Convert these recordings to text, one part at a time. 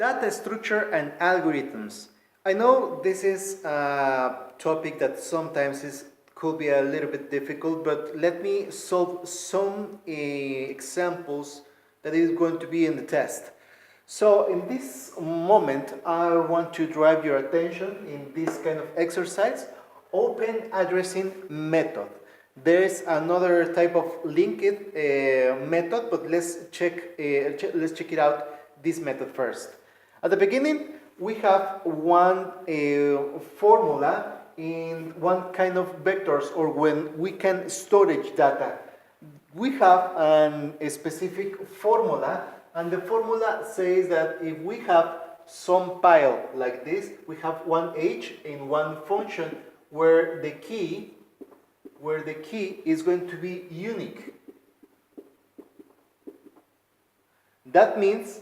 Data structure and algorithms. I know this is a topic that sometimes could be a little bit difficult, but let me solve some examples that is going to be in the test. So in this moment, I want to drive your attention in this kind of exercise, open addressing method. There's another type of linked method, but let's check it out, this method first. At the beginning, we have one formula in one kind of vectors, or when we can storage data. We have a specific formula, and the formula says that if we have some pile like this, we have one h in one function where the key is going to be unique. That means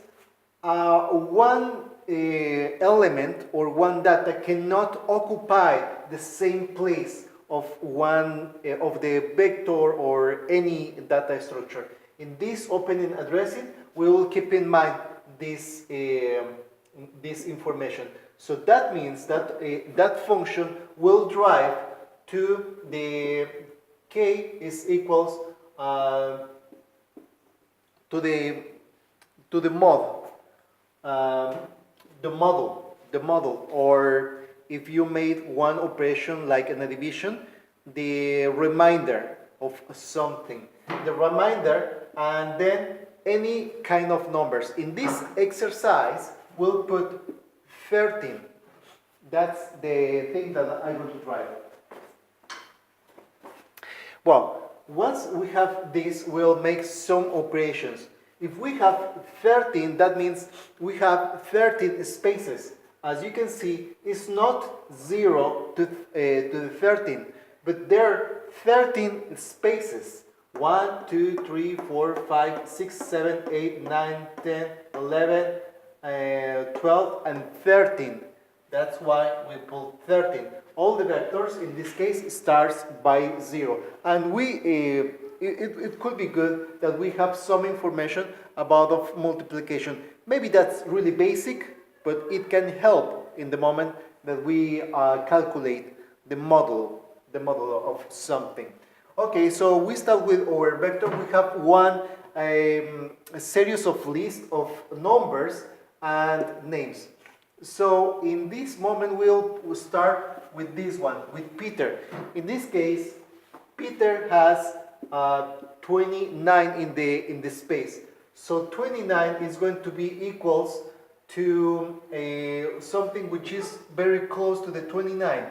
one element or one data cannot occupy the same place of one of the vector or any data structure. In this opening addressing, we will keep in mind this information. So that means that that function will drive to the k is equals to the model, or if you made one operation like in a division, the remainder of something, the remainder, and then any kind of numbers. In this exercise, we'll put 13. That's the thing that I'm going to drive. Well, once we have this, we'll make some operations. If we have 13, that means we have 13 spaces. As you can see, it's not 0 to the 13, but there are 13 spaces. 1, 2, 3, 4, 5, 6, 7, 8, 9, 10, 11, 12, and 13. That's why we pull 13. All the vectors in this case starts by 0. And it could be good that we have some information about of multiplication. Maybe that's really basic, but it can help in the moment that we calculate the model of something. Okay, so we start with our vector. We have a series of lists of numbers and names. So in this moment, we'll start with this one, with Peter. In this case, Peter has 29 in the space. So 29 is going to be equals to something which is very close to the 29.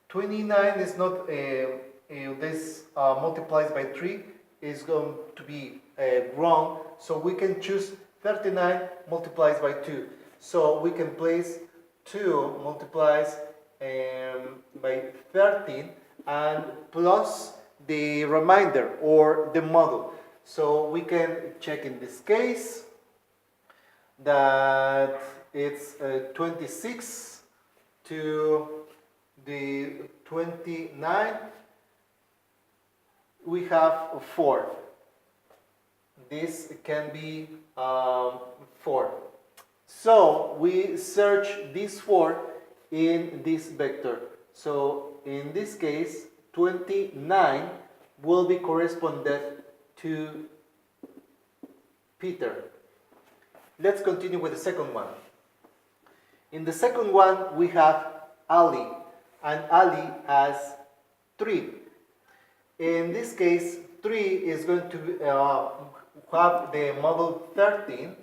29 is not this multiplies by 3 is going to be wrong. So we can choose 39 multiplies by 2. So we can place 2 multiplies by 13 and plus the remainder or the model. So we can check in this case that it's 26 to the 29. We have 4. This can be 4. So we search this 4 in this vector. So in this case, 29 will be corresponded to Peter. Let's continue with the second one. In the second one, we have Ali, and Ali has 3. In this case, 3 is going to have the model 13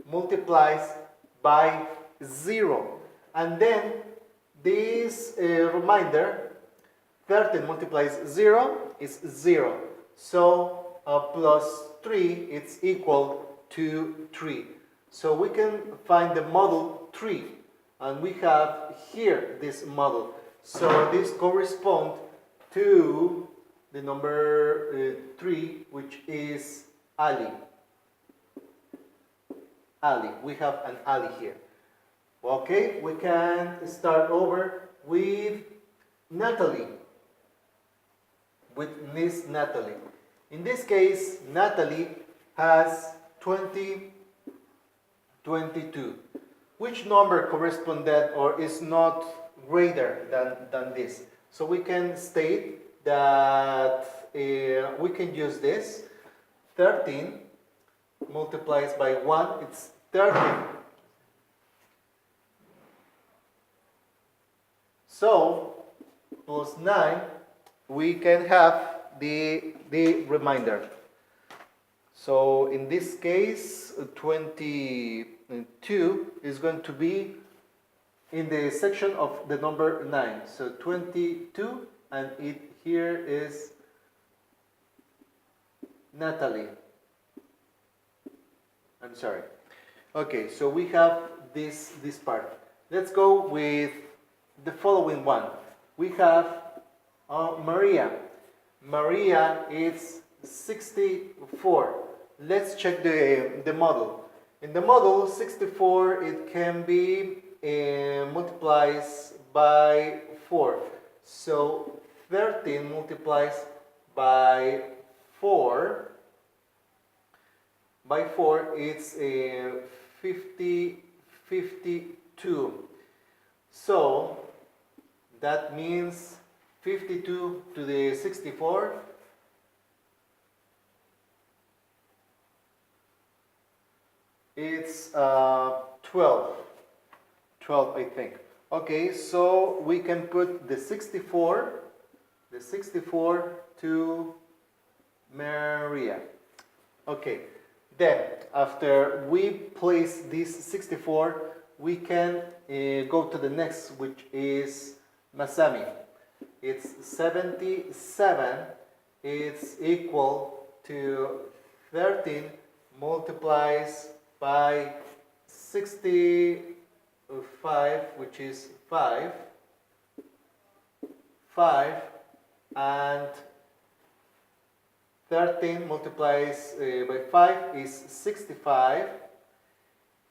multiplies by 0. And then this remainder, 13 multiplies 0 is 0. So plus 3 is equal to 3. So we can find the model 3. And we have here this model. So this corresponds to the number 3, which is Ali. Ali. We have an Ali here. Okay, we can start over with Natalie. With Miss Natalie. In this case, Natalie has 22. which number corresponded or is not greater than this. So we can state that we can use this. 13 multiplies by 1, it's 13. So, plus 9, we can have the remainder. So, in this case, 22 is going to be in the section of the number 9. So, 22, and it here is Natalie. I'm sorry. Okay, so we have this part. Let's go with the following one. We have Maria. Maria is 64. Let's check the model. In the model, 64, it can be multiplies by 4. So 13 multiplies by 4. By 4, it's 52. So that means 52 to the 64 it's 12, I think. Okay, so we can put the 64 to Maria. Okay, then after we place this 64, we can go to the next, which is Masami. It's 77. It's equal to 13 multiplies by 65, which is 5. 5 and 13 multiplies by 5 is 65.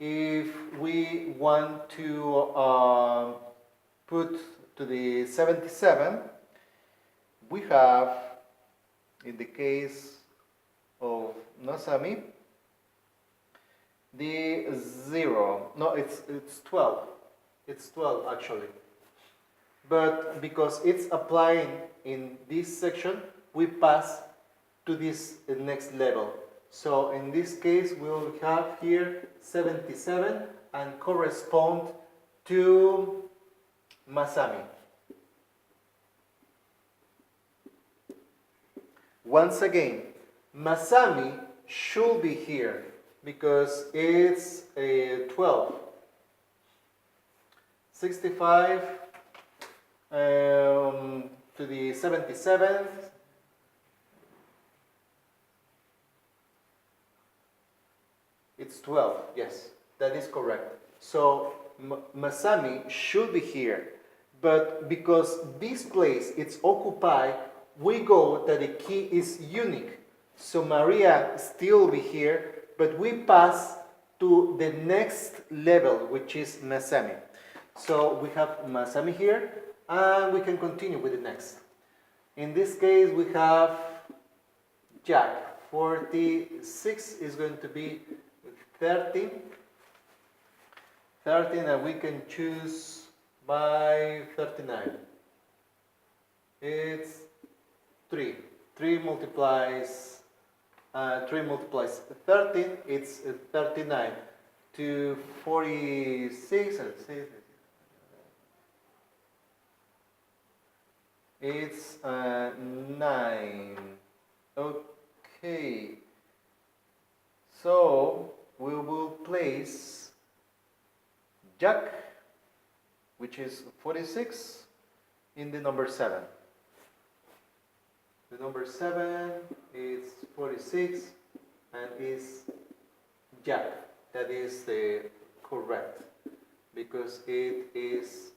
If we want to put to the 77, we have, in the case of Masami, the 0. No, it's 12. It's 12 actually. But because it's applying in this section, we pass to this next level. So in this case, we will have here 77 and correspond to Masami. Once again, Masami should be here because it's a 12. 65 to the 77. It's 12, yes, that is correct. So Masami should be here, but because this place is occupied, we go that the key is unique. So Maria still be here, but we pass to the next level, which is Masami. So we have Masami here, and we can continue with the next. In this case, we have Jack. 46 is going to be 13, and we can choose by 39. It's 3. 3 multiplies 13, it's 39 to 46, it's 9. Okay, so we will place Jack, which is 46, in the number 7. The number 7 is 46 and is Jack. That is the correct because it is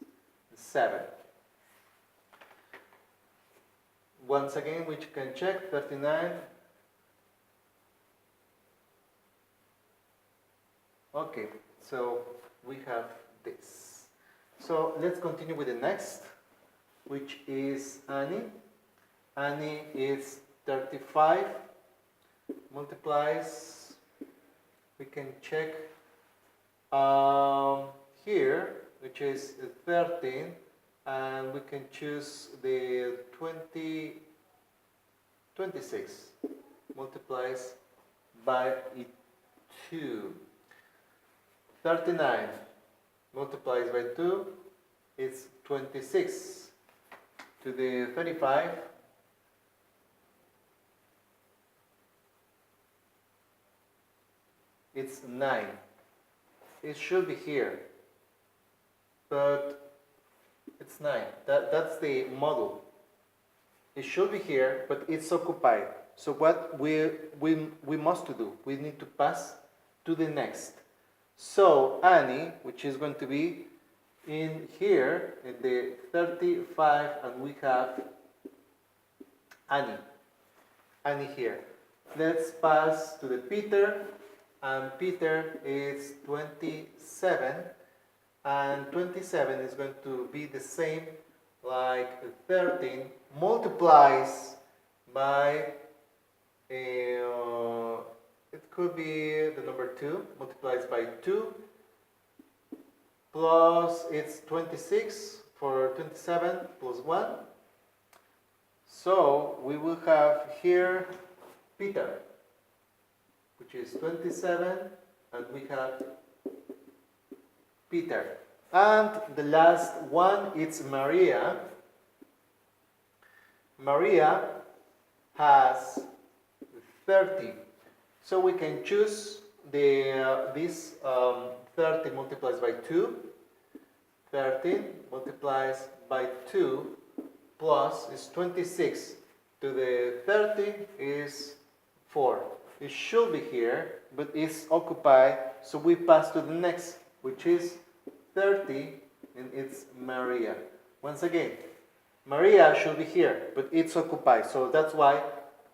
7. Once again, we can check 39. Okay, so we have this. So let's continue with the next, which is Annie. Annie is 35, multiplies, we can check here, which is 13, and we can choose the 26 multiplies by 2. 39 multiplies by 2 is 26 to the 35. It's 9. It should be here, but it's 9. That's the model. It should be here, but it's occupied. So what we must do, we need to pass to the next. So Annie, which is going to be in here, in the 35, and we have Annie here. Let's pass to the Peter, and Peter is 27, and 27 is going to be the same like 13 multiplies by it could be the number 2 multiplies by 2 plus it's 26 for 27 plus 1. So we will have here Peter, which is 27, and we have Peter. And the last one is Maria. Maria has 30. So we can choose this 30 multiplies by 2. 13 multiplies by 2 plus is 26 to the 30 is 4. It should be here, but it's occupied, so we pass to the next, which is 30, and it's Maria. Once again, Maria should be here, but it's occupied, so that's why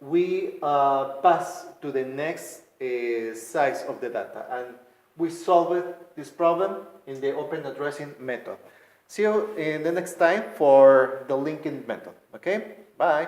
we pass to the next size of the data, and we solved this problem in the open addressing method. See you in the next time for the linking method. Okay, bye.